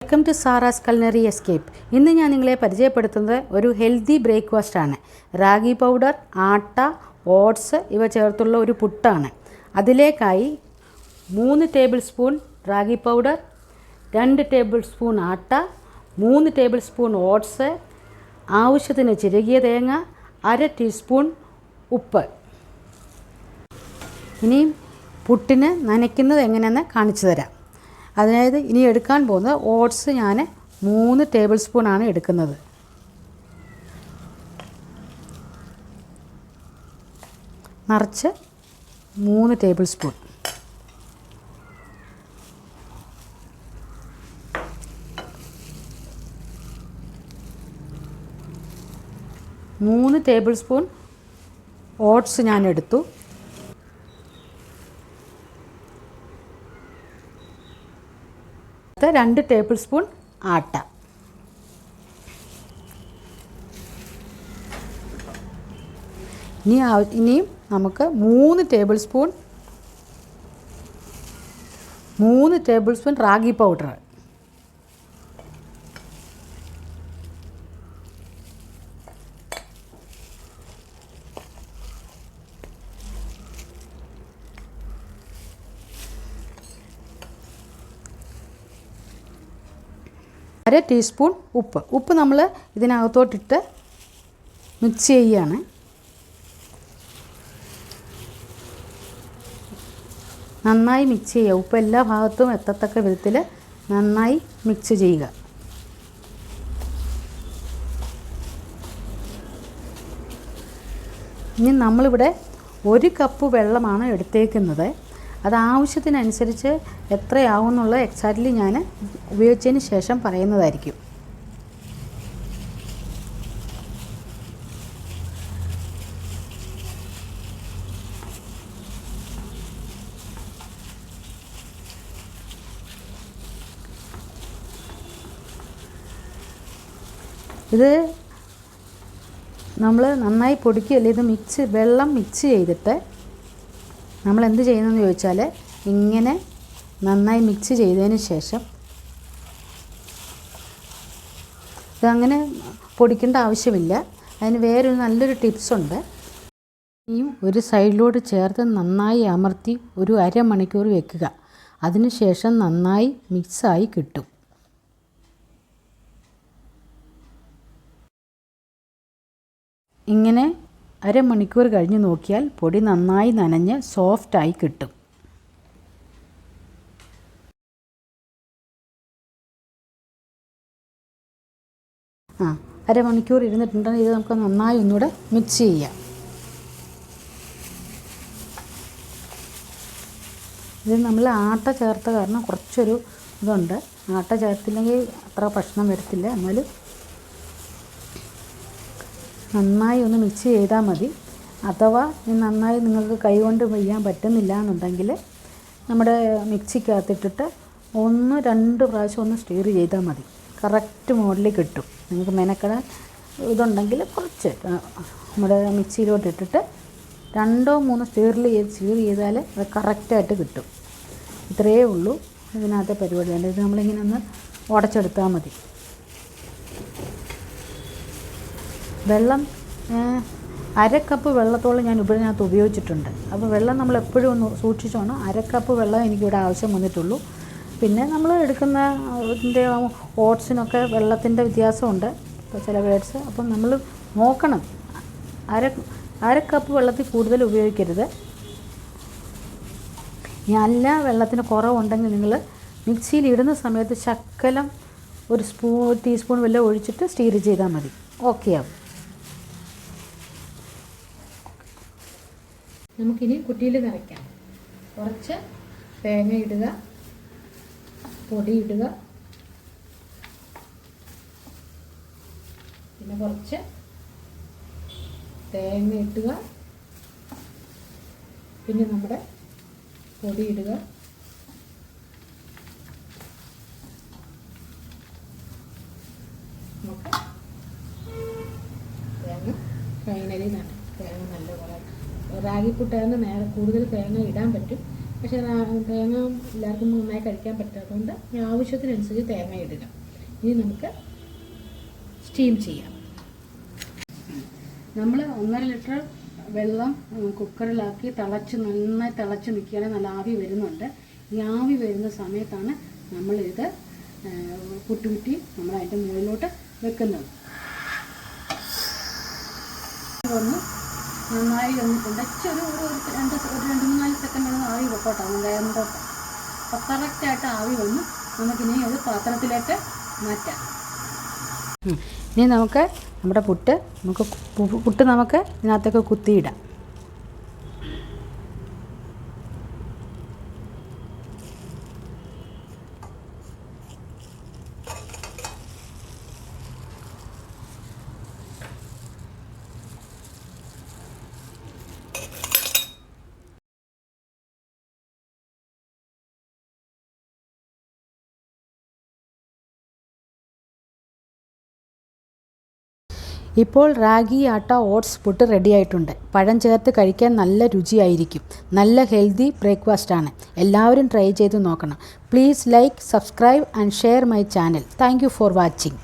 Welcome to Sara's culinary escape. ഇന്ന് ഞാൻ നിങ്ങളെ പരിചയപ്പെടുത്തുന്നത് ഒരു ഹെൽത്തി ബ്രേക്ക്ഫാസ്റ്റാണ്. റാഗി പൗഡർ, ആട്ട, ഓട്സ് ഇവ ചേർത്തുള്ള ഒരു പുട്ടാണ്. അതിലേക്കായി 3 table spoon ragi powder, 2 table spoon atta, 3 table spoon oats, ആവശ്യത്തിന് ചിരകിയ തേങ്ങ, 1/2 ടീസ്പൂൺ ഉപ്പ്. ഇനിയും പുട്ടിന് നനയ്ക്കുന്നത് എങ്ങനെയെന്ന് കാണിച്ചു തരാം. അതായത് ഇനി എടുക്കാൻ പോകുന്നത് ഓട്സ് ഞാൻ 3 ടേബിൾ സ്പൂണാണ് എടുക്കുന്നത്. നിറച്ച് 3 ടേബിൾ സ്പൂൺ. മൂന്ന് ടേബിൾ സ്പൂൺ ഓട്സ് ഞാൻ എടുത്തു. 2 ടേബിൾ സ്പൂൺ ആട്ട. ഇനിയും നമുക്ക് 3 ടേബിൾ സ്പൂൺ റാഗി പൗഡർ. അര ടീസ്പൂൺ ഉപ്പ് നമ്മൾ ഇതിനകത്തോട്ടിട്ട് മിക്സ് ചെയ്യുകയാണ്. നന്നായി മിക്സ് ചെയ്യുക. ഉപ്പ് എല്ലാ ഭാഗത്തും എത്തത്തക്ക വിധത്തിൽ നന്നായി മിക്സ് ചെയ്യുക. ഇനി നമ്മളിവിടെ 1 കപ്പ് വെള്ളമാണ് എടുത്തേക്കുന്നത്. അത് ആവശ്യത്തിനനുസരിച്ച് എത്രയാവും എന്നുള്ളത് എക്സാക്ട്ലി ഞാൻ ഉപയോഗിച്ചതിന് ശേഷം പറയുന്നതായിരിക്കും. ഇത് നമ്മൾ നന്നായി പൊടിക്കുകയല്ല. ഇത് വെള്ളം മിക്സ് ചെയ്തിട്ട് നമ്മൾ എന്ത് ചെയ്യുന്നതെന്ന് ചോദിച്ചാൽ, ഇങ്ങനെ നന്നായി മിക്സ് ചെയ്തതിന് ശേഷം ഇതങ്ങനെ പൊടിക്കേണ്ട ആവശ്യമില്ല. അതിന് വേറൊരു നല്ലൊരു ടിപ്സുണ്ട്. ഇനിയും ഒരു സൈഡിലോട്ട് ചേർത്ത് നന്നായി അമർത്തി ഒരു അരമണിക്കൂർ വെക്കുക. അതിന് ശേഷം നന്നായി മിക്സായി കിട്ടും. ഇങ്ങനെ അരമണിക്കൂർ കഴിഞ്ഞ് നോക്കിയാൽ പൊടി നന്നായി നനഞ്ഞ് സോഫ്റ്റായി കിട്ടും. അരമണിക്കൂർ ഇരുന്നിട്ടുണ്ടെങ്കിൽ ഇത് നമുക്ക് നന്നായി ഒന്നുകൂടെ മിക്സ് ചെയ്യാം. ഇത് നമ്മൾ ആട്ട ചേർത്ത കാരണം കുറച്ചൊരു ഇതുണ്ട്. ആട്ട ചേർത്തില്ലെങ്കിൽ അത്ര പ്രശ്നം വരത്തില്ല. എന്നാലും നന്നായി ഒന്ന് മിക്സ് ചെയ്താൽ മതി. അഥവാ നന്നായി നിങ്ങൾക്ക് കൈകൊണ്ട് ചെയ്യാൻ പറ്റുന്നില്ല എന്നുണ്ടെങ്കിൽ നമ്മുടെ മിക്സിക്കകത്തിട്ടിട്ട് 1-2 പ്രാവശ്യം ഒന്ന് സ്റ്റീർ ചെയ്താൽ മതി. കറക്റ്റ് മോഡലിൽ കിട്ടും. നിങ്ങൾക്ക് മെനക്കട ഇതുണ്ടെങ്കിൽ കുറച്ച് നമ്മുടെ മിക്സിയിലോട്ട് ഇട്ടിട്ട് 2-3 സ്റ്റീർ ചെയ്താൽ അത് കറക്റ്റായിട്ട് കിട്ടും. ഇത്രയേ ഉള്ളൂ ഇതിനകത്തെ പരിപാടി. ഇത് നമ്മളിങ്ങനെ ഒന്ന് ഉടച്ചെടുത്താൽ മതി. വെള്ളം 1/2 കപ്പ് വെള്ളത്തോളം ഞാൻ ഇതിനകത്ത് ഉപയോഗിച്ചിട്ടുണ്ട്. അപ്പോൾ വെള്ളം നമ്മൾ എപ്പോഴും ഒന്ന് സൂക്ഷിച്ചോണം. 1/2 കപ്പ് വെള്ളം എനിക്കിവിടെ ആവശ്യം വന്നിട്ടുള്ളൂ. പിന്നെ നമ്മൾ എടുക്കുന്ന ഇതിൻ്റെ ഓട്സിനൊക്കെ വെള്ളത്തിൻ്റെ വ്യത്യാസമുണ്ട് ചില വേർഡ്സ്. അപ്പം നമ്മൾ നോക്കണം. 1/2 കപ്പ് വെള്ളത്തിൽ കൂടുതൽ ഉപയോഗിക്കരുത്. നല്ല വെള്ളത്തിന് കുറവുണ്ടെങ്കിൽ നിങ്ങൾ മിക്സിയിൽ ഇടുന്ന സമയത്ത് ശകലം ഒരു ടീസ്പൂൺ വല്ലതും ഒഴിച്ചിട്ട് സ്റ്റീർ ചെയ്താൽ മതി. ഓക്കെ ആവും. നമുക്കിനി കുട്ടിയിൽ നിറയ്ക്കാം. കുറച്ച് തേങ്ങ ഇടുക, പൊടി ഇടുക, പിന്നെ കുറച്ച് തേങ്ങ ഇടുക, പിന്നെ നമ്മുടെ പൊടി ഇടുക, നമുക്ക് തേങ്ങ ഫൈനലി തേങ്ങ നല്ലപോലെ റാഗിപ്പുട്ടാകുന്ന കൂടുതൽ തേങ്ങ ഇടാൻ പറ്റും. പക്ഷേ തേങ്ങ എല്ലാവർക്കും നന്നായി കഴിക്കാൻ പറ്റാത്തതുകൊണ്ട് ആവശ്യത്തിനനുസരിച്ച് തേങ്ങ ഇടുക. ഇനി നമുക്ക് സ്റ്റീം ചെയ്യാം. നമ്മൾ 1.5 ലിറ്റർ വെള്ളം കുക്കറിലാക്കി നന്നായി തിളച്ച് നിൽക്കുകയാണെങ്കിൽ നല്ല ആവി വരുന്നുണ്ട്. ഈ ആവി വരുന്ന സമയത്താണ് നമ്മളിത് കുട്ടി നമ്മൾ അതിൻ്റെ മുകളിലോട്ട് വെക്കുന്നത്. നന്നായി കൊണ്ടച്ച് ഒരു 2-3 സെക്കൻഡ് ആവി വെക്കോട്ടെ, വെന്തോട്ടെ. അപ്പോൾ കറക്റ്റായിട്ട് ആവി വന്ന് നമുക്കിനി അത് പാത്രത്തിലേക്ക് മാറ്റാം. ഇനി നമുക്ക് നമ്മുടെ പുട്ട് നമുക്ക് ഇതിനകത്തേക്ക് കുത്തിയിടാം. ഇപ്പോൾ റാഗി ആട്ട ഓട്സ് പുട്ട് റെഡി ആയിട്ടുണ്ട്. പഴം ചേർത്ത് കഴിക്കാൻ നല്ല രുചിയായിരിക്കും. നല്ല ഹെൽത്തി ബ്രേക്ക്ഫാസ്റ്റാണ്. എല്ലാവരും ട്രൈ ചെയ്ത് നോക്കണം. Please like, subscribe and share my channel. Thank you for watching.